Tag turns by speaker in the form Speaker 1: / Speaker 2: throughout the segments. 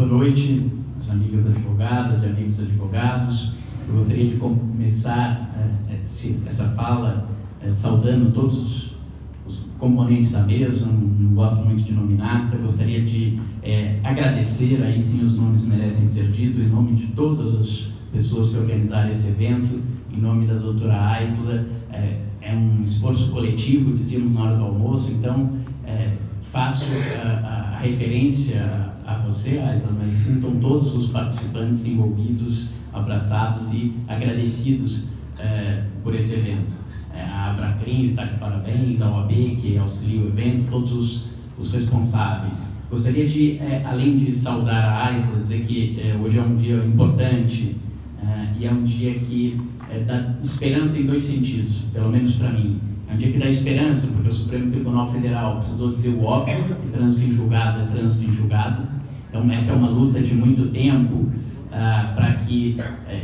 Speaker 1: noite, as amigas advogadas e amigos advogados. Eu gostaria de começar essa fala saudando todos os componentes da mesa. Não gosto muito de nominata. Gostaria de agradecer, aí sim os nomes merecem ser ditos, em nome de todas as pessoas que organizaram esse evento, em nome da doutora Aisla. É um esforço coletivo, dizíamos na hora do almoço, então faço a referência a você, Aisla, mas sintam todos os participantes envolvidos, abraçados e agradecidos por esse evento. A Abracrim está de parabéns, a OAB que auxilia o evento, todos os responsáveis. Gostaria de, além de saudar a Aisla, dizer que hoje é um dia importante e é um dia que dá esperança em dois sentidos, pelo menos para mim. É um dia que dá esperança, porque o Supremo Tribunal Federal precisou dizer o óbvio, que trânsito em julgado é trânsito em julgado. Então essa é uma luta de muito tempo para que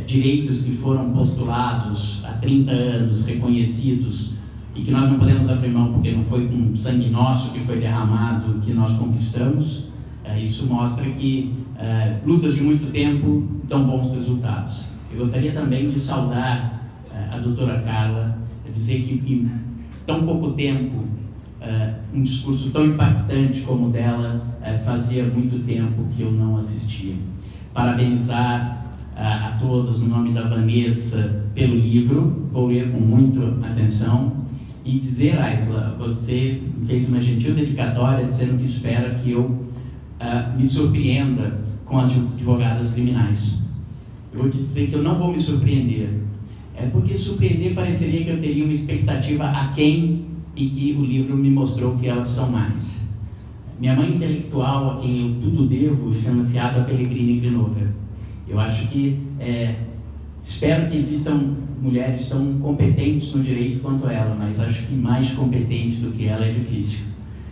Speaker 1: direitos que foram postulados há 30 anos, reconhecidos, e que nós não podemos abrir mão porque não foi com sangue nosso que foi derramado que nós conquistamos, isso mostra que lutas de muito tempo dão bons resultados. Eu gostaria também de saudar a doutora Carla, dizer que em tão pouco tempo, um discurso tão impactante como o dela, fazia muito tempo que eu não assistia. Parabenizar a todos, no nome da Vanessa, pelo livro, vou ler com muita atenção, e dizer, Aisla, você fez uma gentil dedicatória dizendo que espera que eu me surpreenda com as advogadas criminais. Eu vou te dizer que eu não vou me surpreender, porque surpreender pareceria que eu teria uma expectativa aquém e que o livro me mostrou que elas são mais. Minha mãe intelectual, a quem eu tudo devo, chama-se Ada Pellegrini Grinover. Eu acho que, espero que existam mulheres tão competentes no direito quanto ela, mas acho que mais competente do que ela é difícil.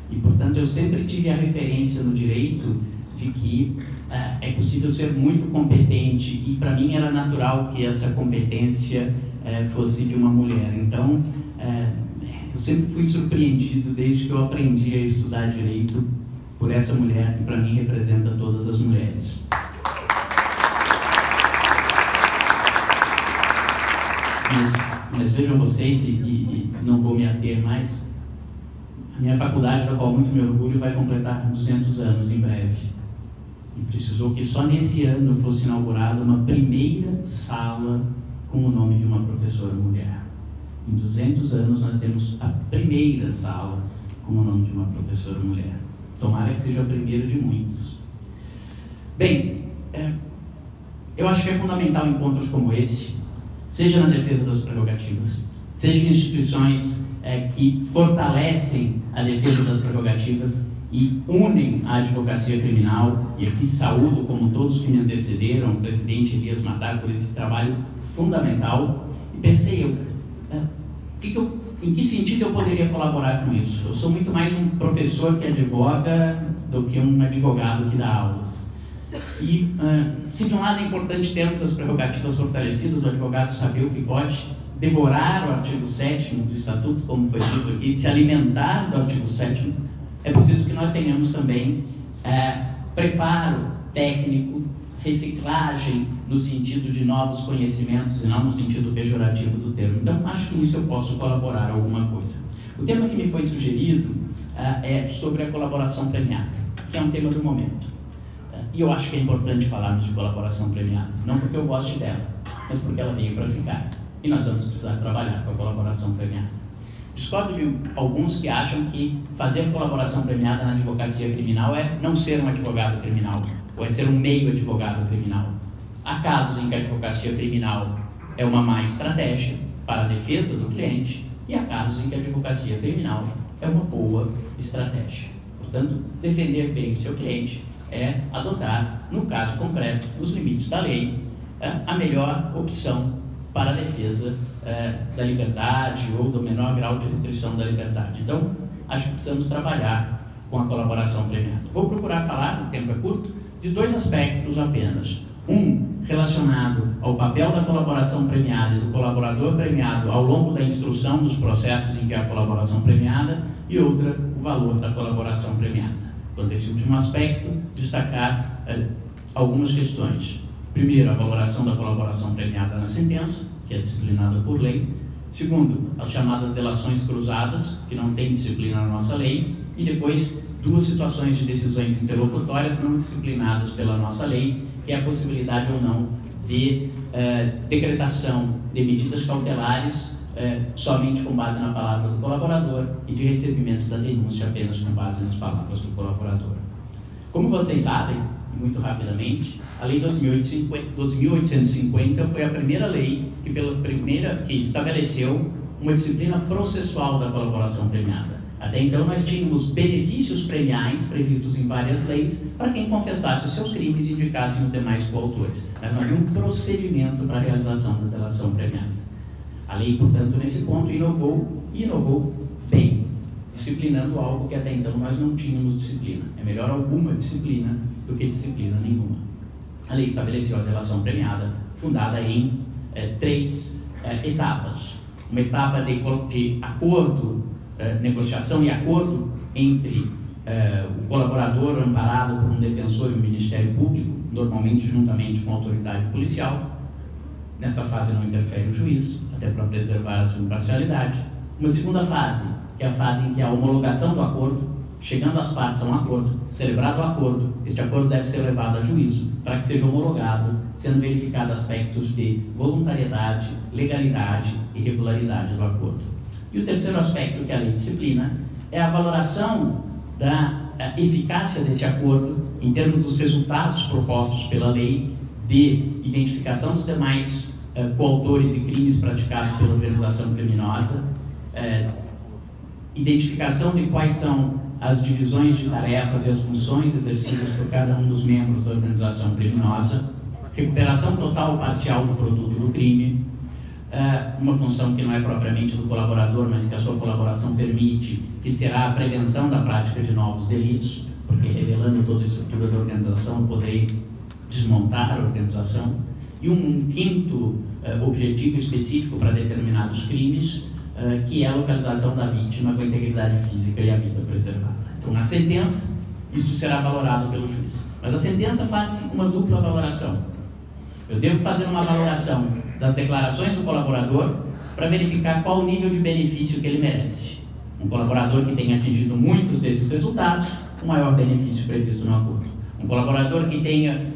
Speaker 1: E, portanto, eu sempre tive a referência no direito de que é possível ser muito competente, e para mim era natural que essa competência fosse de uma mulher. Então, eu sempre fui surpreendido desde que eu aprendi a estudar direito por essa mulher que para mim representa todas as mulheres. Mas vejam vocês, e não vou me ater mais, a minha faculdade, da qual muito me orgulho, vai completar 200 anos em breve. E precisou que só nesse ano fosse inaugurada uma primeira sala com o nome de uma professora mulher. Em 200 anos nós temos a primeira sala com o nome de uma professora mulher. Tomara que seja o primeiro de muitos. Bem, eu acho que é fundamental encontros como esse, seja na defesa das prerrogativas, seja em instituições que fortalecem a defesa das prerrogativas e unem a advocacia criminal, e aqui saúdo, como todos que me antecederam, o presidente Elias Matar, por esse trabalho fundamental, e pensei em que sentido eu poderia colaborar com isso? Eu sou muito mais um professor que advoga do que um advogado que dá aulas. E se de um lado é importante termos as prerrogativas fortalecidas, o advogado saber o que pode, devorar o artigo 7º do Estatuto, como foi dito aqui, se alimentar do artigo 7º, é preciso que nós tenhamos também preparo técnico, reciclagem no sentido de novos conhecimentos e não no sentido pejorativo do termo. Então, acho que nisso eu posso colaborar alguma coisa. O tema que me foi sugerido é sobre a colaboração premiada, que é um tema do momento. E eu acho que é importante falarmos de colaboração premiada, não porque eu goste dela, mas porque ela veio para ficar. E nós vamos precisar trabalhar com a colaboração premiada. Discordo de alguns que acham que fazer colaboração premiada na advocacia criminal é não ser um advogado criminal, ou é ser um meio advogado criminal. Há casos em que a advocacia criminal é uma má estratégia para a defesa do cliente, e há casos em que a advocacia criminal é uma boa estratégia. Portanto, defender bem o seu cliente é adotar, no caso concreto, os limites da lei, a melhor opção para a defesa da liberdade ou do menor grau de restrição da liberdade. Então, acho que precisamos trabalhar com a colaboração premiada. Vou procurar falar, o tempo é curto, de dois aspectos apenas. Um, relacionado ao papel da colaboração premiada e do colaborador premiado ao longo da instrução dos processos em que há a colaboração premiada, e outra, o valor da colaboração premiada. Quanto a esse último aspecto, destacar algumas questões. Primeiro, a valoração da colaboração premiada na sentença, que é disciplinada por lei. Segundo, as chamadas delações cruzadas, que não tem disciplina na nossa lei. E depois, duas situações de decisões interlocutórias não disciplinadas pela nossa lei, que é a possibilidade ou não de decretação de medidas cautelares somente com base na palavra do colaborador e de recebimento da denúncia apenas com base nas palavras do colaborador. Como vocês sabem, muito rapidamente, a Lei 2850 foi a primeira lei que estabeleceu uma disciplina processual da colaboração premiada. Até então, nós tínhamos benefícios premiais previstos em várias leis para quem confessasse os seus crimes e indicassem os demais coautores, mas não havia um procedimento para a realização da delação premiada. A lei, portanto, nesse ponto, inovou bem, disciplinando algo que até então nós não tínhamos disciplina. É melhor alguma disciplina do que disciplina nenhuma. A lei estabeleceu a delação premiada, fundada em três etapas. Uma etapa de acordo, negociação e acordo entre o colaborador amparado por um defensor e o Ministério Público, normalmente juntamente com a autoridade policial. Nesta fase não interfere o juiz, até para preservar a sua imparcialidade. Uma segunda fase, que é a fase em que a homologação do acordo, chegando as partes a um acordo, celebrado o acordo, este acordo deve ser levado a juízo para que seja homologado, sendo verificado aspectos de voluntariedade, legalidade e regularidade do acordo. E o terceiro aspecto que a lei disciplina é a valoração da eficácia desse acordo em termos dos resultados propostos pela lei de identificação dos demais coautores e crimes praticados pela organização criminosa, identificação de quais são as divisões de tarefas e as funções exercidas por cada um dos membros da organização criminosa, recuperação total ou parcial do produto do crime, uma função que não é propriamente do colaborador, mas que a sua colaboração permite, que será a prevenção da prática de novos delitos, porque revelando toda a estrutura da organização eu poderei desmontar a organização, e um quinto objetivo específico para determinados crimes, que é a localização da vítima com a integridade física e a vida preservada. Então, na sentença, isto será valorado pelo juiz. Mas a sentença faz uma dupla valoração. Eu devo fazer uma valoração das declarações do colaborador para verificar qual o nível de benefício que ele merece. Um colaborador que tenha atingido muitos desses resultados, o maior benefício previsto no acordo. Um colaborador que tenha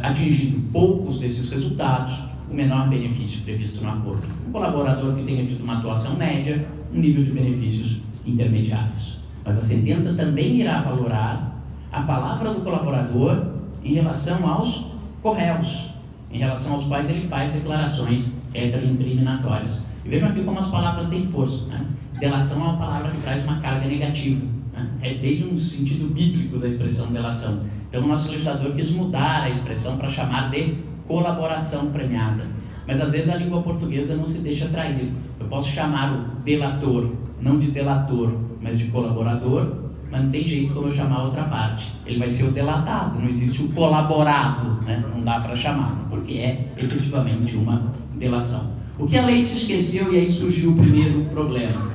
Speaker 1: atingido poucos desses resultados, o menor benefício previsto no acordo. Um colaborador que tenha tido uma atuação média, um nível de benefícios intermediários. Mas a sentença também irá valorar a palavra do colaborador em relação aos corréus, em relação aos quais ele faz declarações incriminatórias. E vejam aqui como as palavras têm força. Né? Delação é uma palavra que traz uma carga negativa. Né? É desde um sentido bíblico da expressão delação. Então o nosso legislador quis mudar a expressão para chamar de colaboração premiada. Mas às vezes a língua portuguesa não se deixa atrair. Eu posso chamar o delator, não de delator, mas de colaborador, mas não tem jeito como eu chamar a outra parte. Ele vai ser o delatado, não existe o colaborado, né? Não dá para chamar, porque é efetivamente uma delação. O que a lei se esqueceu, e aí surgiu o primeiro problema.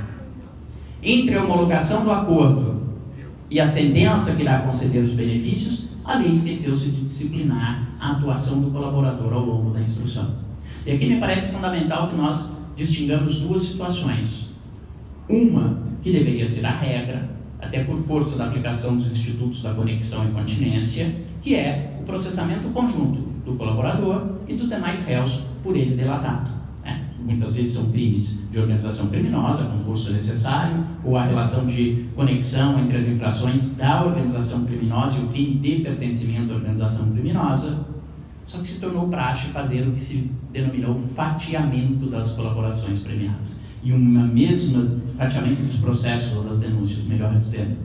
Speaker 1: Entre a homologação do acordo e a sentença que irá conceder os benefícios, a lei esqueceu-se de disciplinar a atuação do colaborador ao longo da instrução. E aqui me parece fundamental que nós distingamos duas situações. Uma que deveria ser a regra, até por força da aplicação dos institutos da conexão e continência, que é o processamento conjunto do colaborador e dos demais réus por ele delatado. Muitas vezes são crimes de organização criminosa, concurso necessário, ou a relação de conexão entre as infrações da organização criminosa e o crime de pertencimento à organização criminosa. Só que se tornou praxe fazer o que se denominou fatiamento das colaborações premiadas. E uma mesma fatiamento dos processos ou das denúncias, melhor dizendo.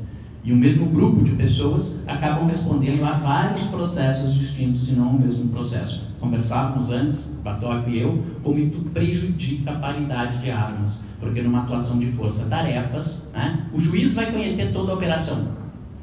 Speaker 1: E o mesmo grupo de pessoas acabam respondendo a vários processos distintos e não o mesmo processo. Conversávamos antes, Batoc e eu, como isto prejudica a paridade de armas, porque numa atuação de força-tarefas, né, o juiz vai conhecer toda a operação,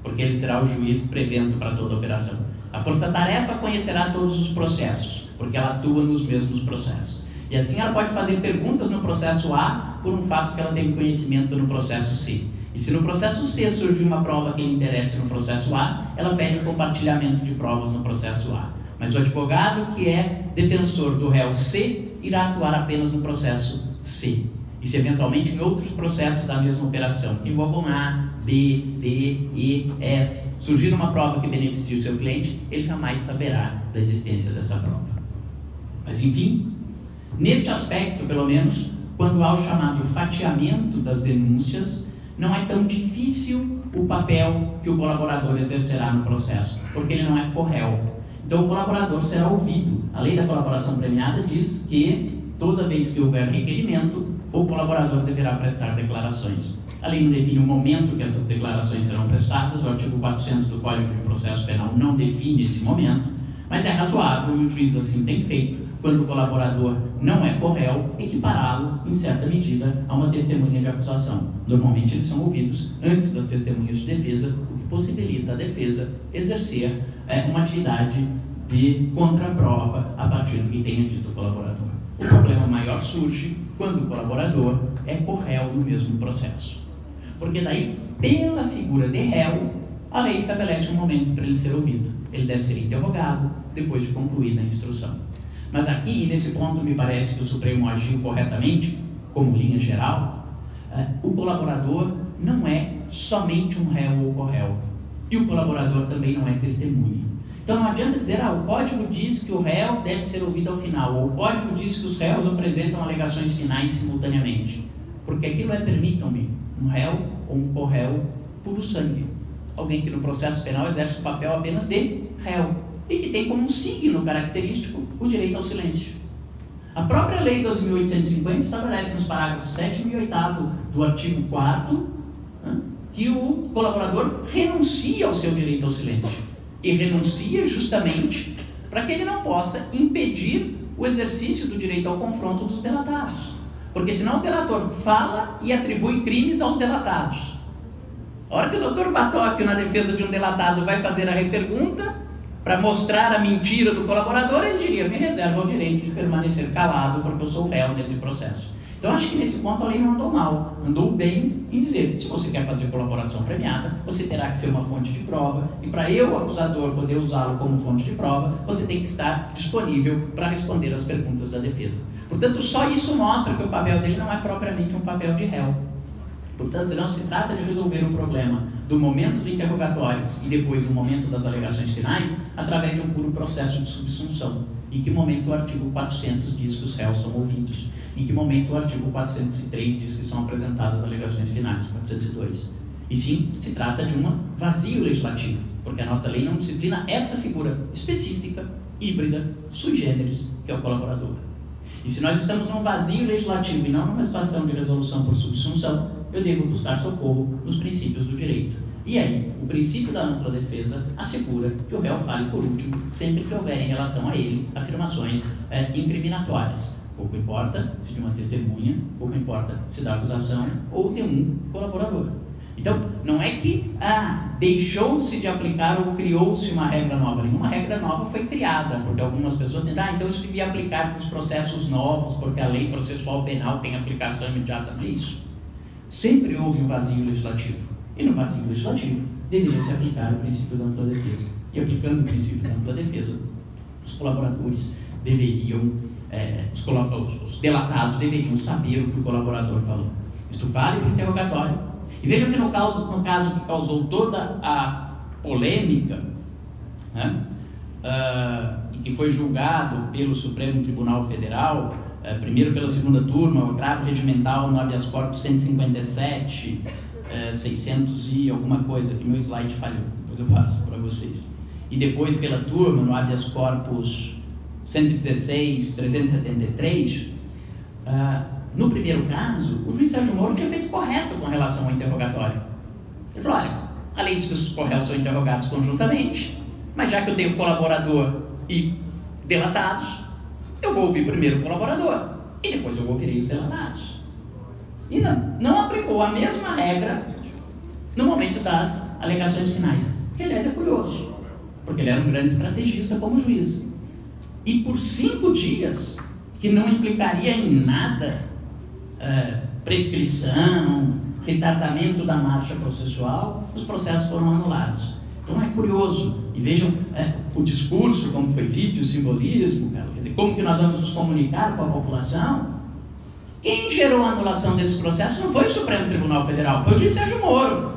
Speaker 1: porque ele será o juiz prevento para toda a operação. A força-tarefa conhecerá todos os processos, porque ela atua nos mesmos processos. E assim ela pode fazer perguntas no processo A por um fato que ela teve conhecimento no processo C. E se no processo C surgir uma prova que lhe interesse no processo A, ela pede o compartilhamento de provas no processo A. Mas o advogado que é defensor do réu C irá atuar apenas no processo C. E se eventualmente em outros processos da mesma operação, que envolvam A, B, D, E, F, surgir uma prova que beneficie o seu cliente, ele jamais saberá da existência dessa prova. Mas enfim, neste aspecto, pelo menos, quando há o chamado fatiamento das denúncias, não é tão difícil o papel que o colaborador exercerá no processo, porque ele não é corréu. Então o colaborador será ouvido. A lei da colaboração premiada diz que toda vez que houver requerimento, o colaborador deverá prestar declarações. A lei não define o momento que essas declarações serão prestadas, o artigo 400 do Código de Processo Penal não define esse momento, mas é razoável, e o juiz assim tem feito, quando o colaborador não é corréu, equipará-lo, em certa medida, a uma testemunha de acusação. Normalmente eles são ouvidos antes das testemunhas de defesa, o que possibilita a defesa exercer uma atividade de contraprova a partir do que tenha dito o colaborador. O problema maior surge quando o colaborador é corréu no mesmo processo. Porque daí, pela figura de réu, a lei estabelece um momento para ele ser ouvido. Ele deve ser interrogado depois de concluída a instrução. Mas aqui, nesse ponto, me parece que o Supremo agiu corretamente, como linha geral. O colaborador não é somente um réu ou corréu. E o colaborador também não é testemunha. Então não adianta dizer, o código diz que o réu deve ser ouvido ao final, ou o código diz que os réus apresentam alegações finais simultaneamente. Porque aquilo permitam-me, um réu ou um corréu puro sangue. Alguém que no processo penal exerce o papel apenas de réu e que tem como um signo característico o direito ao silêncio. A própria Lei 2.850 estabelece nos parágrafos 7º e 8º do artigo 4º que o colaborador renuncia ao seu direito ao silêncio. E renuncia justamente para que ele não possa impedir o exercício do direito ao confronto dos delatados. Porque senão o delator fala e atribui crimes aos delatados. A hora que o doutor Batóquio, na defesa de um delatado, vai fazer a repergunta para mostrar a mentira do colaborador, ele diria, me reserva o direito de permanecer calado porque eu sou réu nesse processo. Então acho que nesse ponto a lei não andou mal, andou bem em dizer, se você quer fazer colaboração premiada, você terá que ser uma fonte de prova, e para eu, acusador, poder usá-lo como fonte de prova, você tem que estar disponível para responder às perguntas da defesa. Portanto, só isso mostra que o papel dele não é propriamente um papel de réu. Portanto, não se trata de resolver um problema do momento do interrogatório e depois do momento das alegações finais através de um puro processo de subsunção. Em que momento o artigo 400 diz que os réus são ouvidos? Em que momento o artigo 403 diz que são apresentadas alegações finais? 402. E sim, se trata de um vazio legislativo, porque a nossa lei não disciplina esta figura específica, híbrida, sui generis, que é o colaborador. E se nós estamos num vazio legislativo e não numa situação de resolução por subsunção, eu devo buscar socorro nos princípios do direito. E aí, o princípio da ampla defesa assegura que o réu fale por último, sempre que houver em relação a ele afirmações incriminatórias. Pouco importa se de uma testemunha, pouco importa se da acusação ou de um colaborador. Então, não é que deixou-se de aplicar ou criou-se uma regra nova. Nenhuma regra nova foi criada, porque algumas pessoas dizem, então isso devia aplicar para os processos novos, porque a lei processual penal tem aplicação imediata nisso. Sempre houve um vazio legislativo. E no vazio legislativo deveria se aplicar o princípio da ampla defesa. E aplicando o princípio da ampla defesa, os colaboradores deveriam, os delatados deveriam saber o que o colaborador falou. Isto vale para o interrogatório. E vejam que no caso que causou toda a polêmica, e que foi julgado pelo Supremo Tribunal Federal, primeiro pela segunda turma, o agravo regimental no habeas corpus 157, 600 e alguma coisa, que meu slide falhou, depois eu faço para vocês. E depois pela turma, no habeas corpus 116, 373, no primeiro caso, o juiz Sérgio Moro tinha feito correto com relação ao interrogatório. Ele falou, olha, a lei diz que os corréus são interrogados conjuntamente, mas já que eu tenho colaborador e delatados, eu vou ouvir primeiro o colaborador e depois eu ouvirei os delatados. E não aplicou a mesma regra no momento das alegações finais. Que, aliás, é curioso, porque ele era um grande estrategista como juiz. E por 5 dias, que não implicaria em nada, prescrição, retardamento da marcha processual, os processos foram anulados. Então é curioso, e vejam o discurso, como foi dito, o simbolismo, quer dizer, como que nós vamos nos comunicar com a população. Quem gerou a anulação desse processo não foi o Supremo Tribunal Federal, foi o juiz Sérgio Moro.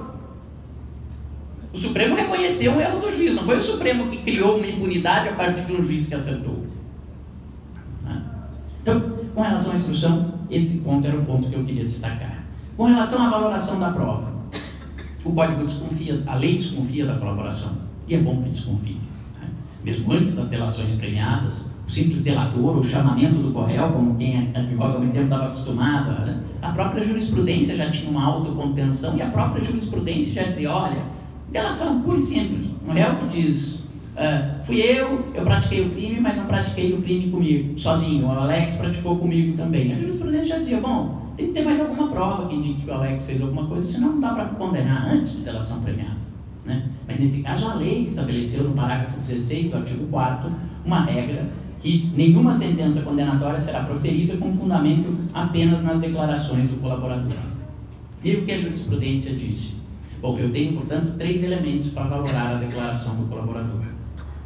Speaker 1: O Supremo reconheceu o erro do juiz, não foi o Supremo que criou uma impunidade a partir de um juiz que acertou. Então, com relação à instrução, esse ponto era o ponto que eu queria destacar. Com relação à valoração da prova, o Código desconfia, a lei desconfia da colaboração, e é bom que desconfie. Mesmo antes das delações premiadas, o simples delator, o chamamento do corréu, como quem advoga há muito tempo estava acostumado, a própria jurisprudência já tinha uma autocontenção, e a própria jurisprudência já dizia, olha, delação pura e simples, um réu que diz, fui eu pratiquei o crime, mas não pratiquei o crime comigo, sozinho, o Alex praticou comigo também. A jurisprudência já dizia, bom, tem que ter mais alguma prova que indique que o Alex fez alguma coisa, senão não dá para condenar antes de delação premiada. Né? Mas nesse caso a lei estabeleceu no parágrafo 16 do artigo 4º uma regra que nenhuma sentença condenatória será proferida com fundamento apenas nas declarações do colaborador. E o que a jurisprudência disse? Bom, eu tenho, portanto, 3 elementos para valorar a declaração do colaborador.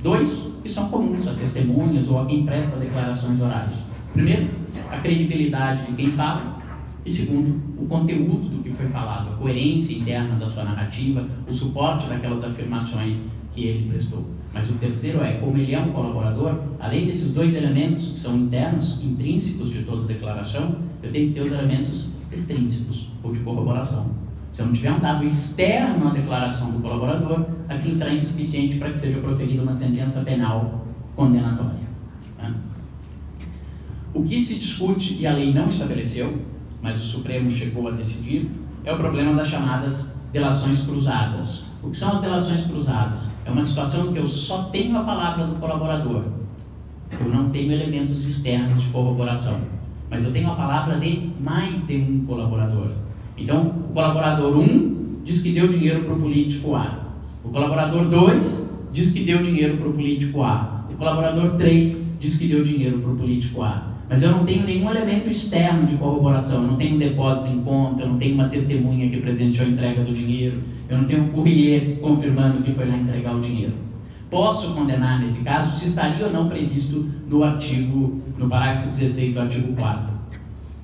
Speaker 1: 2 que são comuns a testemunhas ou a quem presta declarações orais. Primeiro, a credibilidade de quem fala. E segundo, o conteúdo do que foi falado, a coerência interna da sua narrativa, o suporte daquelas afirmações que ele prestou. Mas o terceiro é, como ele é um colaborador, além desses 2 elementos que são internos, intrínsecos de toda declaração, eu tenho que ter os elementos extrínsecos ou de corroboração. Se eu não tiver um dado externo à declaração do colaborador, aquilo será insuficiente para que seja proferida uma sentença penal condenatória. Né? O que se discute, e a lei não estabeleceu, mas o Supremo chegou a decidir, é o problema das chamadas delações cruzadas. O que são as delações cruzadas? É uma situação em que eu só tenho a palavra do colaborador. Eu não tenho elementos externos de corroboração, mas eu tenho a palavra de mais de um colaborador. Então, o colaborador 1 diz que deu dinheiro para o político A. O colaborador 2 diz que deu dinheiro para o político A. O colaborador 3 diz que deu dinheiro para o político A. Mas eu não tenho nenhum elemento externo de corroboração. Eu não tenho um depósito em conta, eu não tenho uma testemunha que presenciou a entrega do dinheiro, eu não tenho um courier confirmando que foi lá entregar o dinheiro. Posso condenar nesse caso se estaria ou não previsto no parágrafo 16 do artigo 4º.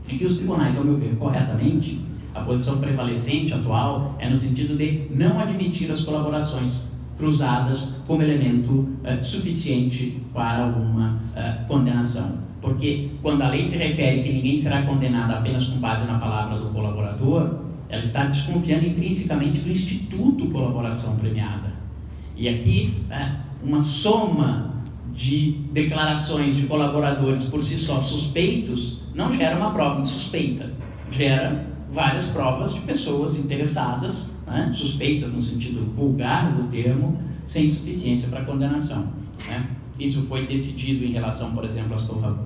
Speaker 1: Em que os tribunais, ao meu ver, corretamente, a posição prevalecente atual é no sentido de não admitir as colaborações cruzadas como elemento suficiente para uma condenação. Porque quando a lei se refere que ninguém será condenado apenas com base na palavra do colaborador, ela está desconfiando intrinsecamente do instituto colaboração premiada. E aqui, uma soma de declarações de colaboradores por si só suspeitos não gera uma prova insuspeita, gera várias provas de pessoas interessadas, suspeitas no sentido vulgar do termo, sem suficiência para condenação. Isso foi decidido em relação, por exemplo, às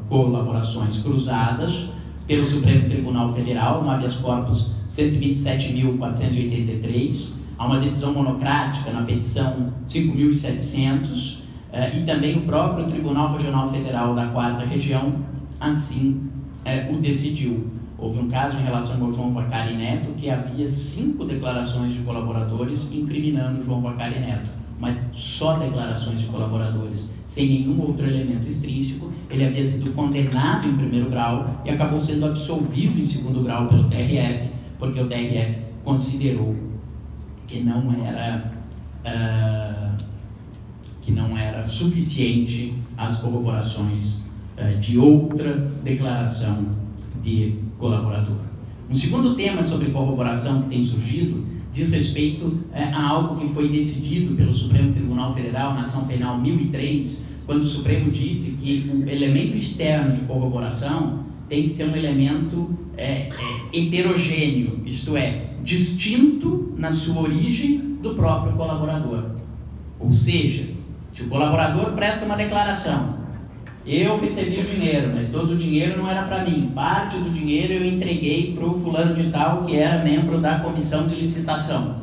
Speaker 1: colaborações cruzadas pelo Supremo Tribunal Federal, no habeas corpus 127.483, há uma decisão monocrática na petição 5.700, e também o próprio Tribunal Regional Federal da 4ª Região assim o decidiu. Houve um caso em relação ao João Vacari Neto que havia 5 declarações de colaboradores incriminando João Vacari Neto, mas só declarações de colaboradores, sem nenhum outro elemento extrínseco. Ele havia sido condenado em 1º grau e acabou sendo absolvido em 2º grau pelo TRF, porque o TRF considerou que não era suficiente as corroborações de outra declaração de colaborador. Um segundo tema sobre corroboração que tem surgido diz respeito a algo que foi decidido pelo Supremo Tribunal Federal na ação penal 1003, quando o Supremo disse que o elemento externo de corroboração tem que ser um elemento heterogêneo, isto é, distinto na sua origem do próprio colaborador. Ou seja, se o colaborador presta uma declaração, eu recebi o dinheiro, mas todo o dinheiro não era para mim, parte do dinheiro eu entreguei para o fulano de tal que era membro da comissão de licitação.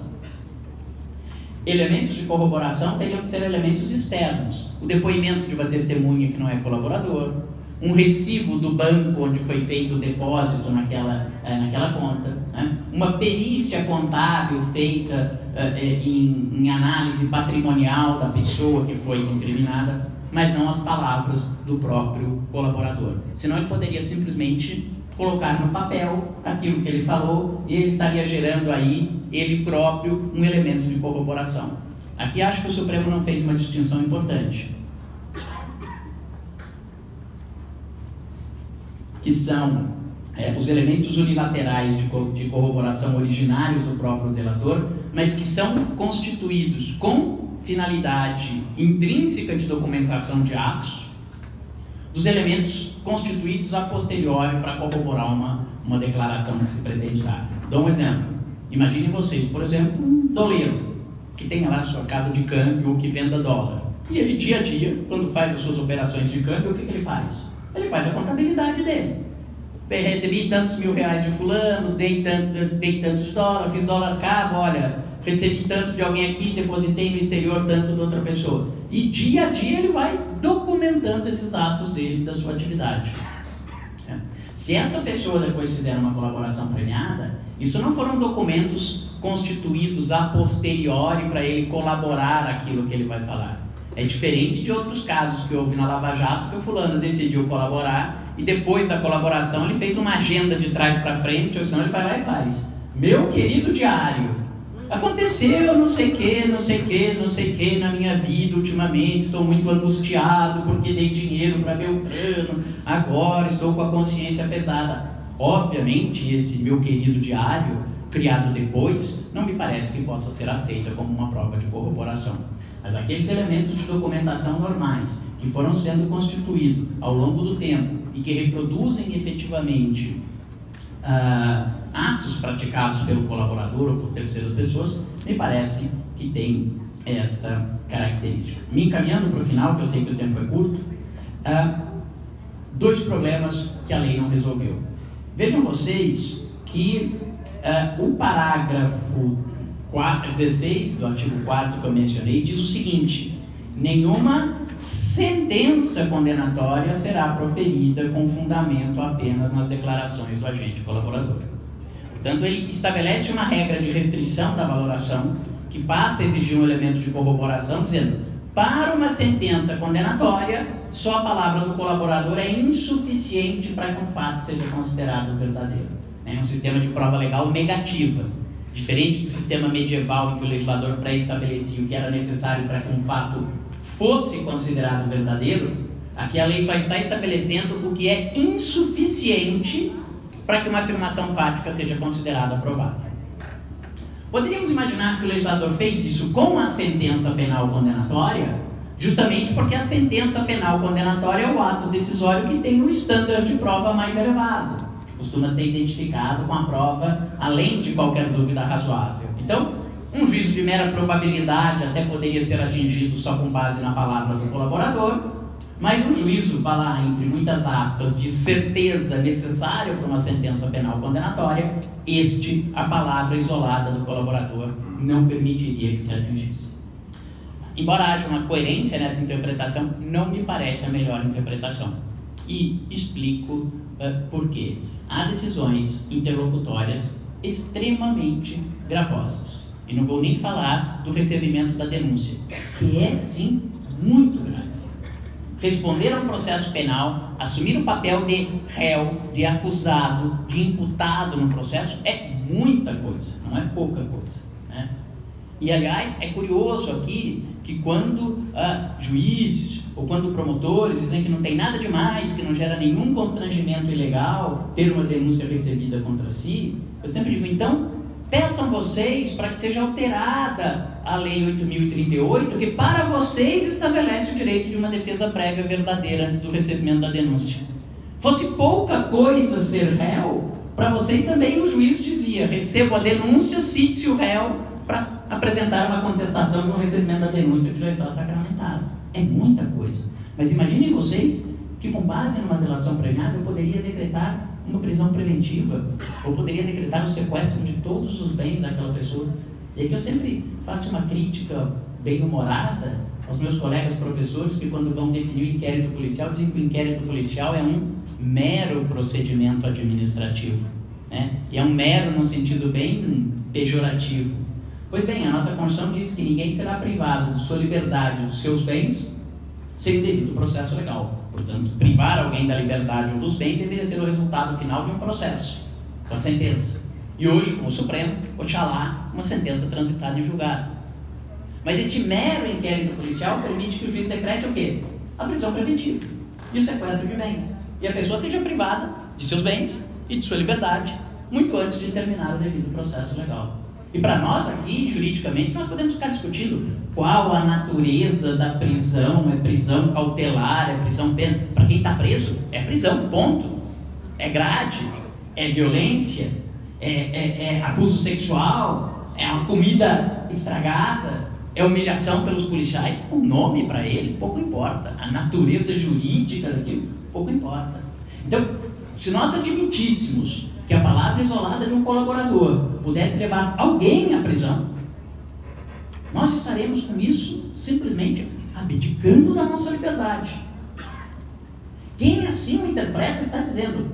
Speaker 1: Elementos de corroboração teriam que ser elementos externos. O depoimento de uma testemunha que não é colaborador, um recibo do banco onde foi feito o depósito naquela conta, né? Uma perícia contábil feita em análise patrimonial da pessoa que foi incriminada, mas não as palavras do próprio colaborador. Senão ele poderia simplesmente colocar no papel aquilo que ele falou e ele estaria gerando aí, ele próprio, um elemento de corroboração. Aqui acho que o Supremo não fez uma distinção importante, que são os elementos unilaterais de corroboração originários do próprio delator, mas que são constituídos com finalidade intrínseca de documentação de atos, dos elementos constituídos a posteriori para corroborar uma declaração que se pretende dar. Dou um exemplo. Imaginem vocês, por exemplo, um doleiro, que tenha lá sua casa de câmbio ou que venda dólar. E ele, dia a dia, quando faz as suas operações de câmbio, o que ele faz? Ele faz a contabilidade dele. Recebi tantos mil reais de fulano, dei tantos de dólar, fiz dólar cabo, olha, recebi tanto de alguém aqui, depositei no exterior tanto de outra pessoa. E dia a dia ele vai documentando esses atos dele, da sua atividade. Se esta pessoa depois fizer uma colaboração premiada, isso não foram documentos constituídos a posteriori para ele colaborar aquilo que ele vai falar. É diferente de outros casos que houve na Lava Jato, que o fulano decidiu colaborar e depois da colaboração ele fez uma agenda de trás para frente, ou senão ele vai lá e faz: meu querido diário, aconteceu não sei que na minha vida ultimamente, estou muito angustiado porque dei dinheiro para Beltrano, agora estou com a consciência pesada. Obviamente esse meu querido diário, criado depois, não me parece que possa ser aceita como uma prova de corroboração. Mas aqueles elementos de documentação normais, que foram sendo constituídos ao longo do tempo e que reproduzem efetivamente atos praticados pelo colaborador ou por terceiras pessoas, me parece que tem esta característica. Me encaminhando para o final, que eu sei que o tempo é curto, dois problemas que a lei não resolveu. Vejam vocês que o parágrafo 16 do artigo 4º que eu mencionei diz o seguinte: nenhuma sentença condenatória será proferida com fundamento apenas nas declarações do agente colaborador. Portanto, ele estabelece uma regra de restrição da valoração que passa a exigir um elemento de corroboração, dizendo: para uma sentença condenatória, só a palavra do colaborador é insuficiente para que um fato seja considerado verdadeiro. É um sistema de prova legal negativa. Diferente do sistema medieval em que o legislador pré-estabelecia o que era necessário para que um fato fosse considerado verdadeiro, aqui a lei só está estabelecendo o que é insuficiente para que uma afirmação fática seja considerada aprovada. Poderíamos imaginar que o legislador fez isso com a sentença penal condenatória, justamente porque a sentença penal condenatória é o ato decisório que tem um estándar de prova mais elevado. Costuma ser identificado com a prova além de qualquer dúvida razoável. Então, um juízo de mera probabilidade até poderia ser atingido só com base na palavra do colaborador, mas um juízo, vai lá, entre muitas aspas, de certeza necessária para uma sentença penal condenatória, a palavra isolada do colaborador não permitiria que se atingisse. Embora haja uma coerência nessa interpretação, não me parece a melhor interpretação. E explico por quê. Há decisões interlocutórias extremamente gravosas. E não vou nem falar do recebimento da denúncia, que é, sim, muito grave. Responder a um processo penal, assumir o papel de réu, de acusado, de imputado no processo é muita coisa, não é pouca coisa, né? E, aliás, é curioso aqui que quando juízes ou quando promotores dizem que não tem nada demais, que não gera nenhum constrangimento ilegal ter uma denúncia recebida contra si, eu sempre digo: então, peçam vocês para que seja alterada a Lei 8.038, que para vocês estabelece o direito de uma defesa prévia verdadeira antes do recebimento da denúncia. Fosse pouca coisa ser réu, para vocês também o juiz dizia: recebo a denúncia, cite-se o réu para apresentar uma contestação no recebimento da denúncia que já está sacramentado. É muita coisa. Mas imaginem vocês que, com base numa delação premiada, eu poderia decretar uma prisão preventiva, ou poderia decretar o sequestro de todos os bens daquela pessoa. E aqui eu sempre faço uma crítica bem-humorada aos meus colegas professores que, quando vão definir o inquérito policial, dizem que o inquérito policial é um mero procedimento administrativo, né? E é um mero no sentido bem pejorativo. Pois bem, a nossa Constituição diz que ninguém será privado de sua liberdade, dos seus bens, sem o devido processo legal. Portanto, privar alguém da liberdade ou dos bens deveria ser o resultado final de um processo, uma sentença. E hoje, com o Supremo, oxalá, uma sentença transitada em julgado. Mas este mero inquérito policial permite que o juiz decrete o quê? A prisão preventiva e o sequestro de bens. E a pessoa seja privada de seus bens e de sua liberdade, muito antes de terminar o devido processo legal. E para nós aqui, juridicamente, nós podemos ficar discutindo qual a natureza da prisão, é prisão cautelar, é prisão pena. Para quem está preso, é prisão, ponto. É grade, é violência, é abuso sexual, é uma comida estragada, é humilhação pelos policiais. O nome para ele pouco importa, a natureza jurídica daquilo pouco importa. Então, se nós admitíssemos que a palavra isolada de um colaborador pudesse levar alguém à prisão, nós estaremos com isso simplesmente abdicando da nossa liberdade. Quem assim o interpreta está dizendo: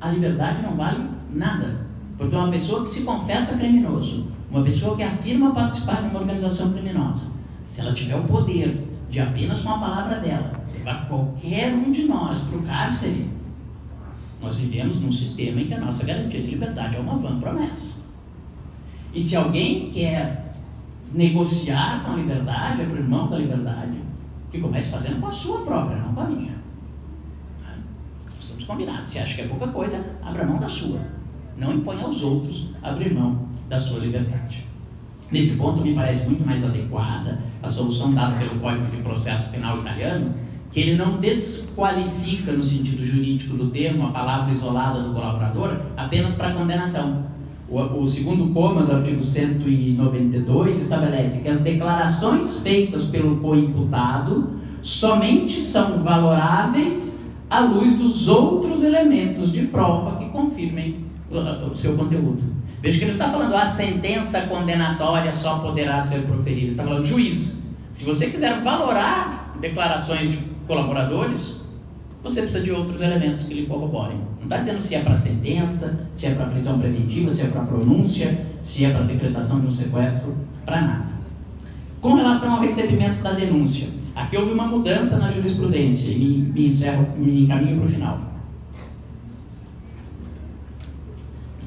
Speaker 1: a liberdade não vale nada, porque uma pessoa que se confessa criminoso, uma pessoa que afirma participar de uma organização criminosa, se ela tiver o poder de apenas com a palavra dela levar qualquer um de nós para o cárcere, nós vivemos num sistema em que a nossa garantia de liberdade é uma vã promessa. E se alguém quer negociar com a liberdade, abrir mão da liberdade, que comece fazendo com a sua própria, não com a minha. Estamos combinados. Se acha que é pouca coisa, abra mão da sua. Não imponha aos outros abrir mão da sua liberdade. Nesse ponto, me parece muito mais adequada a solução dada pelo Código de Processo Penal italiano, que ele não desqualifica, no sentido jurídico do termo, a palavra isolada do colaborador apenas para condenação. O segundo coma do artigo 192 estabelece que as declarações feitas pelo coimputado somente são valoráveis à luz dos outros elementos de prova que confirmem o seu conteúdo. Veja que ele está falando: a sentença condenatória só poderá ser proferida. Ele está falando: juiz, se você quiser valorar declarações de colaboradores, você precisa de outros elementos que lhe corroborem. Não está dizendo se é para sentença, se é para prisão preventiva, se é para pronúncia, se é para decretação de um sequestro, para nada. Com relação ao recebimento da denúncia, aqui houve uma mudança na jurisprudência e me encaminho para o final.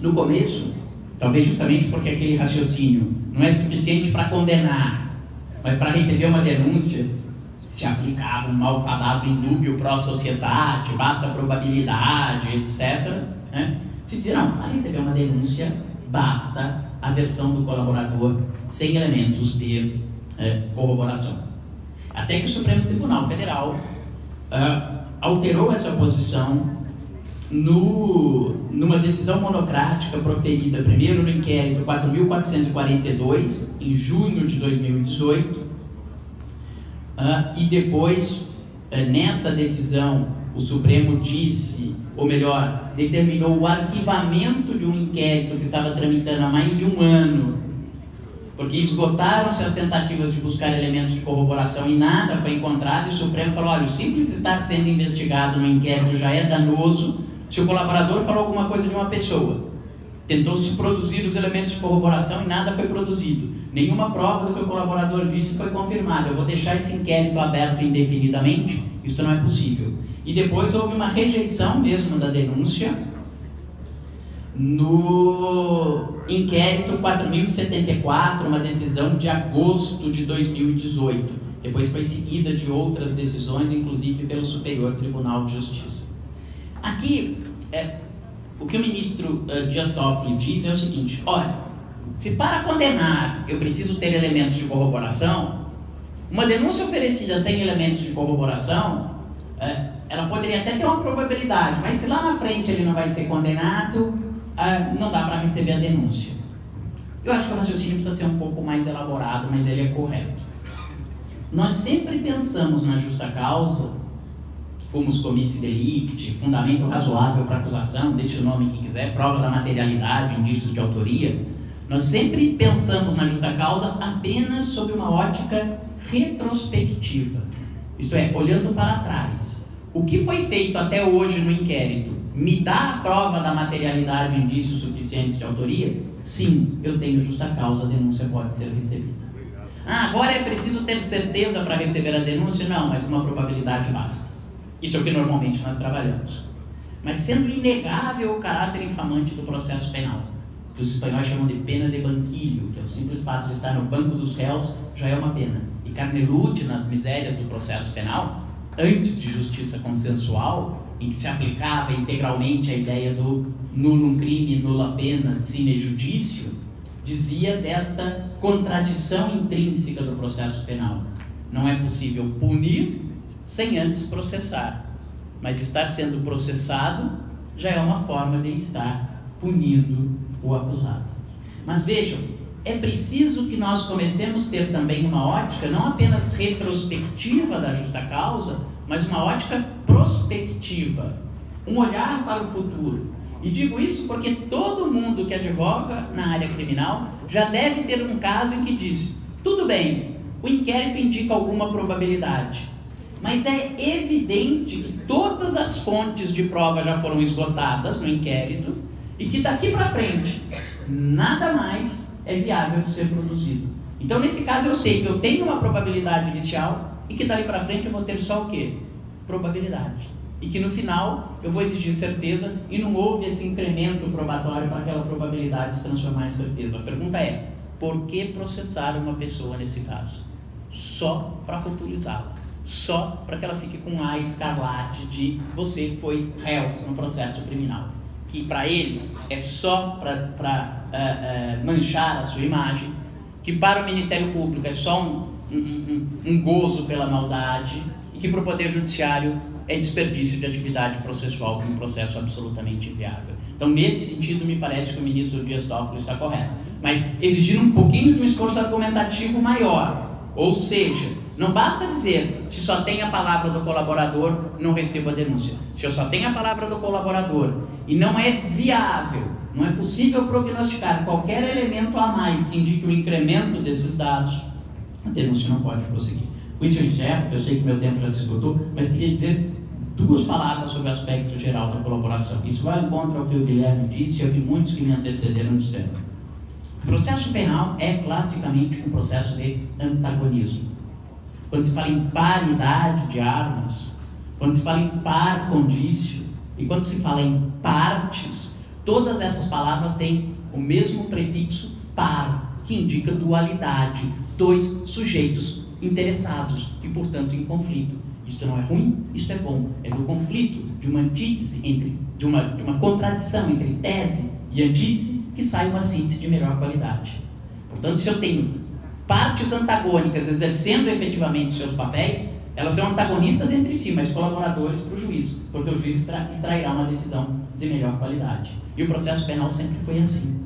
Speaker 1: No começo, talvez justamente porque aquele raciocínio não é suficiente para condenar, mas para receber uma denúncia, se aplicava um malfadado indúbio pró-sociedade, basta probabilidade, etc. Né? Se dizia: não, para receber uma denúncia, basta a versão do colaborador sem elementos de corroboração. Até que o Supremo Tribunal Federal alterou essa posição numa decisão monocrática proferida primeiro no inquérito 4.442, em junho de 2018, e depois, nesta decisão, o Supremo disse, ou melhor, determinou o arquivamento de um inquérito que estava tramitando há mais de um ano, porque esgotaram-se as tentativas de buscar elementos de corroboração e nada foi encontrado, e o Supremo falou: olha, o simples estar sendo investigado no inquérito já é danoso se o colaborador falou alguma coisa de uma pessoa. Tentou-se produzir os elementos de corroboração e nada foi produzido. Nenhuma prova do que o colaborador disse foi confirmada. Eu vou deixar esse inquérito aberto indefinidamente? Isto não é possível. E depois houve uma rejeição mesmo da denúncia no inquérito 4.074, uma decisão de agosto de 2018. Depois foi seguida de outras decisões, inclusive pelo Superior Tribunal de Justiça. Aqui, o que o ministro Dias Toffoli diz é o seguinte: olha, se para condenar eu preciso ter elementos de corroboração, uma denúncia oferecida sem elementos de corroboração, ela poderia até ter uma probabilidade, mas se lá na frente ele não vai ser condenado, não dá para receber a denúncia. Eu acho que o raciocínio precisa ser um pouco mais elaborado, mas ele é correto. Nós sempre pensamos na justa causa, fumus comissi delicti, fundamento razoável para acusação, deixe o nome que quiser, prova da materialidade, indícios de autoria, Nós sempre pensamos na justa causa apenas sob uma ótica retrospectiva, isto é, olhando para trás. O que foi feito até hoje no inquérito me dá a prova da materialidade de indícios suficientes de autoria? Sim, eu tenho justa causa, a denúncia pode ser recebida. Agora é preciso ter certeza para receber a denúncia? Não, mas uma probabilidade basta. Isso é o que normalmente nós trabalhamos. Mas sendo inegável o caráter infamante do processo penal, que os espanhóis chamam de pena de banquilho, que é o simples fato de estar no banco dos réus, já é uma pena. E Carnelutti, nas misérias do processo penal, antes de justiça consensual, em que se aplicava integralmente a ideia do nullum crime, nulla pena, sine judicio, dizia desta contradição intrínseca do processo penal. Não é possível punir sem antes processar, mas estar sendo processado já é uma forma de estar punindo o acusado. Mas vejam, é preciso que nós comecemos a ter também uma ótica não apenas retrospectiva da justa causa, mas uma ótica prospectiva, um olhar para o futuro. E digo isso porque todo mundo que advoga na área criminal já deve ter um caso em que diz: tudo bem, o inquérito indica alguma probabilidade, mas é evidente que todas as fontes de prova já foram esgotadas no inquérito e que daqui para frente nada mais é viável de ser produzido. Então, nesse caso, eu sei que eu tenho uma probabilidade inicial e que dali para frente eu vou ter só o quê? Probabilidade. E que no final eu vou exigir certeza e não houve esse incremento probatório para aquela probabilidade se transformar em certeza. A pergunta é: por que processar uma pessoa nesse caso? Só para rotulizá-la. Só para que ela fique com a escarlate de você foi réu no processo criminal. Que para ele é só para manchar a sua imagem, que para o Ministério Público é só um gozo pela maldade, e que para o Poder Judiciário é desperdício de atividade processual de um processo absolutamente inviável. Então, nesse sentido, me parece que o ministro Dias Toffoli está correto. Mas exigir um pouquinho de um esforço argumentativo maior. Ou seja, não basta dizer, se só tem a palavra do colaborador, não recebo a denúncia. Se eu só tenho a palavra do colaborador e não é viável, não é possível prognosticar qualquer elemento a mais que indique o incremento desses dados, a denúncia não pode prosseguir. Com isso eu encerro, eu sei que meu tempo já se esgotou, mas queria dizer duas palavras sobre o aspecto geral da colaboração. Isso vai ao encontro ao que o Guilherme disse e ao que muitos que me antecederam disseram. O processo penal é classicamente um processo de antagonismo. Quando se fala em paridade de armas, quando se fala em par condício e quando se fala em partes, todas essas palavras têm o mesmo prefixo par, que indica dualidade, dois sujeitos interessados e, portanto, em conflito. Isto não é ruim, isto é bom. É do conflito, de uma antítese, de uma contradição entre tese e antítese, que sai uma síntese de melhor qualidade. Portanto, se eu tenho partes antagônicas exercendo efetivamente seus papéis, elas são antagonistas entre si, mas colaboradores para o juiz, porque o juiz extrairá uma decisão de melhor qualidade. E o processo penal sempre foi assim.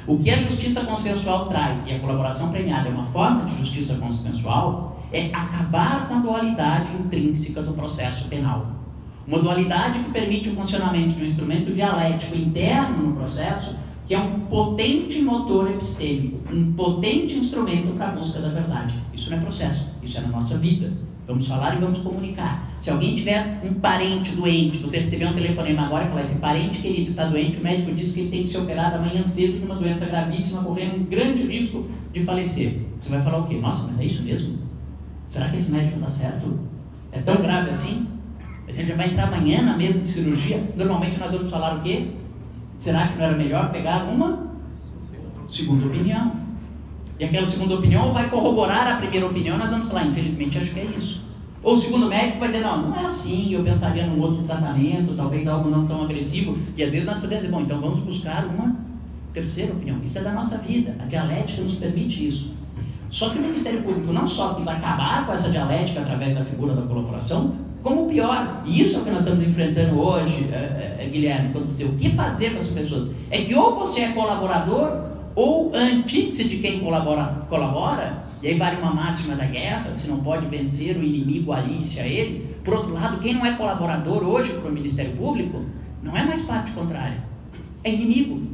Speaker 1: O que a justiça consensual traz, e a colaboração premiada é uma forma de justiça consensual, é acabar com a dualidade intrínseca do processo penal. Uma dualidade que permite o funcionamento de um instrumento dialético interno no processo, que é um potente motor epistêmico, um potente instrumento para a busca da verdade. Isso não é processo, isso é na nossa vida. Vamos falar e vamos comunicar. Se alguém tiver um parente doente, você receber um telefonema agora e falar: esse parente querido está doente, o médico diz que ele tem que ser operado amanhã cedo de uma doença gravíssima, correndo um grande risco de falecer. Você vai falar o quê? Nossa, mas é isso mesmo? Será que esse médico está certo? É tão grave assim? Mas ele já vai entrar amanhã na mesa de cirurgia? Normalmente nós vamos falar o quê? Será que não era melhor pegar uma segunda opinião? E aquela segunda opinião vai corroborar a primeira opinião, nós vamos falar: infelizmente acho que é isso. Ou o segundo médico vai dizer: não é assim, eu pensaria num outro tratamento, talvez algo não tão agressivo. E às vezes nós podemos dizer: bom, então vamos buscar uma terceira opinião. Isso é da nossa vida, a dialética nos permite isso. Só que o Ministério Público não só quis acabar com essa dialética através da figura da colaboração, como pior, e isso é o que nós estamos enfrentando hoje, Guilherme, quando você, o que fazer com essas pessoas? É que ou você é colaborador, ou a antítese de quem colabora, e aí vale uma máxima da guerra: se não pode vencer o inimigo, alice a ele. Por outro lado, quem não é colaborador hoje para o Ministério Público, não é mais parte contrária, é inimigo,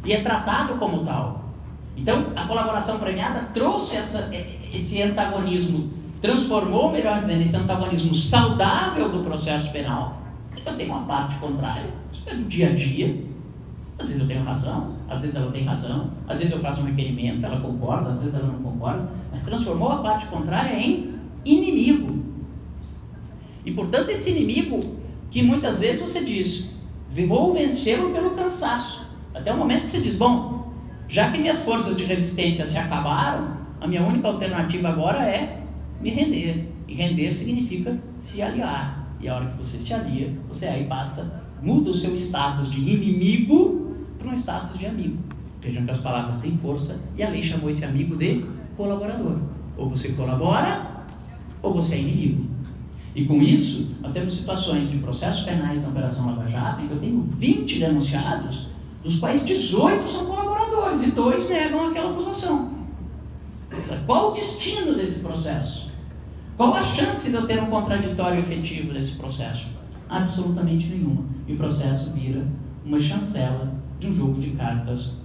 Speaker 1: e é tratado como tal. Então, a colaboração premiada trouxe esse antagonismo, transformou, melhor dizendo, esse antagonismo saudável do processo penal. Eu tenho uma parte contrária, isso é do dia a dia. Às vezes eu tenho razão, às vezes ela tem razão, às vezes eu faço um requerimento, ela concorda, às vezes ela não concorda, mas transformou a parte contrária em inimigo. E, portanto, esse inimigo que muitas vezes você diz, vou vencê-lo pelo cansaço. Até o momento que você diz, bom, já que minhas forças de resistência se acabaram, a minha única alternativa agora é me render. E render significa se aliar. E a hora que você se alia, você aí muda o seu status de inimigo para um status de amigo. Vejam que as palavras têm força e a lei chamou esse amigo de colaborador. Ou você colabora, ou você é inimigo. E com isso, nós temos situações de processos penais na Operação Lava Jato, em que eu tenho 20 denunciados, dos quais 18 são colaboradores e 2 negam aquela acusação. Qual o destino desse processo? Qual a chance de eu ter um contraditório efetivo nesse processo? Absolutamente nenhuma. E o processo vira uma chancela de um jogo de cartas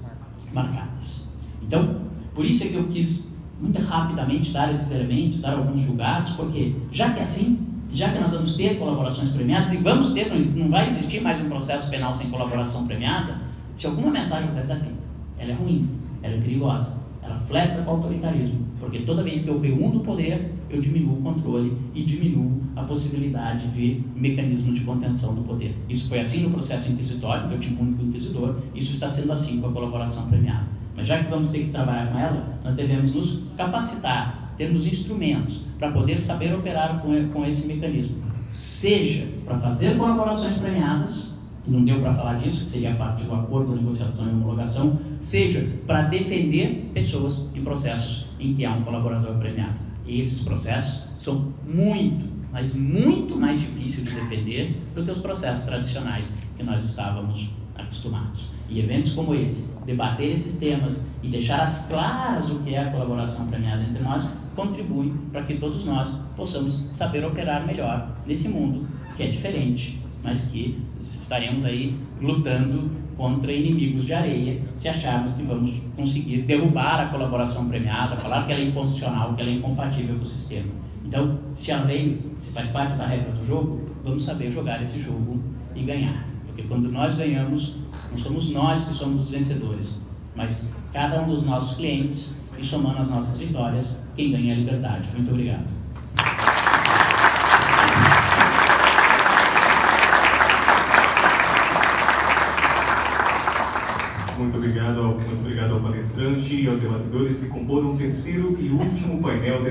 Speaker 1: marcadas. Então, por isso é que eu quis muito rapidamente dar esses elementos, dar alguns julgados, porque já que é assim, já que nós vamos ter colaborações premiadas e vamos ter, não vai existir mais um processo penal sem colaboração premiada, se alguma mensagem puder assim, ela é ruim, ela é perigosa, ela flerta com o autoritarismo, porque toda vez que eu reúno o poder, eu diminuo o controle e diminuo a possibilidade de mecanismo de contenção do poder. Isso foi assim no processo inquisitório, que eu tinha um único inquisidor, isso está sendo assim com a colaboração premiada. Mas já que vamos ter que trabalhar com ela, nós devemos nos capacitar, termos instrumentos para poder saber operar com esse mecanismo. Seja para fazer colaborações premiadas, e não deu para falar disso, que seria parte do acordo, negociação e homologação, seja para defender pessoas em processos em que há um colaborador premiado. E esses processos são muito, mas muito mais difíceis de defender do que os processos tradicionais que nós estávamos acostumados. E eventos como esse, debater esses temas e deixar as claras o que é a colaboração premiada entre nós, contribuem para que todos nós possamos saber operar melhor nesse mundo que é diferente, mas que estaremos aí lutando contra inimigos de areia se acharmos que vamos conseguir derrubar a colaboração premiada, falar que ela é inconstitucional, que ela é incompatível com o sistema. Então, se ela veio, se faz parte da regra do jogo, vamos saber jogar esse jogo e ganhar. Porque quando nós ganhamos, não somos nós que somos os vencedores, mas cada um dos nossos clientes, e somando as nossas vitórias, quem ganha é a liberdade. Muito obrigado.
Speaker 2: Muito obrigado ao palestrante e aos debatedores que comporam o terceiro e último painel